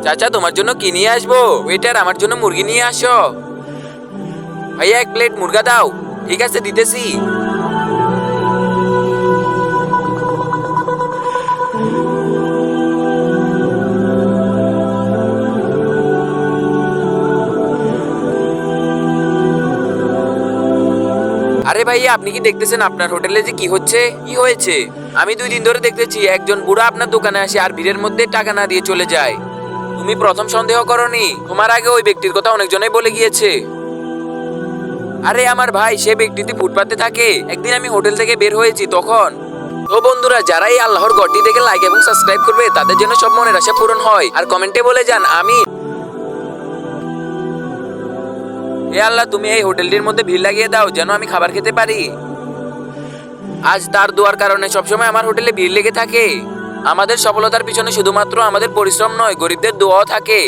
চাচা তোমার জন্য কি নিয়ে আসবো? ওয়েটার আমার জন্য মুরগি নিয়ে আসো। ভাইয়া 1 প্লেট মুরগা দাও। ঠিক আছে দিতেছি। আরে ভাইয়া আপনি কি দেখতেছেন আপনার হোটেলে যে কি হচ্ছে? কি হয়েছে? আমি 2 দিন ধরে দেখতেছি একজন বুড়া আপনার দোকানে আসে আর ভিড়ের মধ্যে টাকা না দিয়ে চলে যায়। তুমি প্রথম সন্দেহ করনি? তোমার আগে ওই ব্যক্তির কথা অনেকজনই বলে গিয়েছে। আরে আমার ভাই সে ব্যক্তিটি ফুটপাতে থাকে। একদিন আমি হোটেল থেকে বের হয়েছি তখন। তো বন্ধুরা যারা এই আল্লাহর ঘরটি দেখে লাইক এবং সাবস্ক্রাইব করবে তাদের জন্য সব মনের আশা পূরণ হয়। আর কমেন্টে বলে যান আমি। হে আল্লাহ তুমি এই হোটেলটির মধ্যে ভিড় লাগিয়ে দাও যেন আমি খাবার খেতে পারি। আজ তার দোয়ার কারণে সবসময় আমার হোটেলে ভিড় লেগে থাকে। আমাদের সফলতার পিছনে শুধুমাত্র আমাদের পরিশ্রম নয়, গরিবদের দোয়াও থাকে।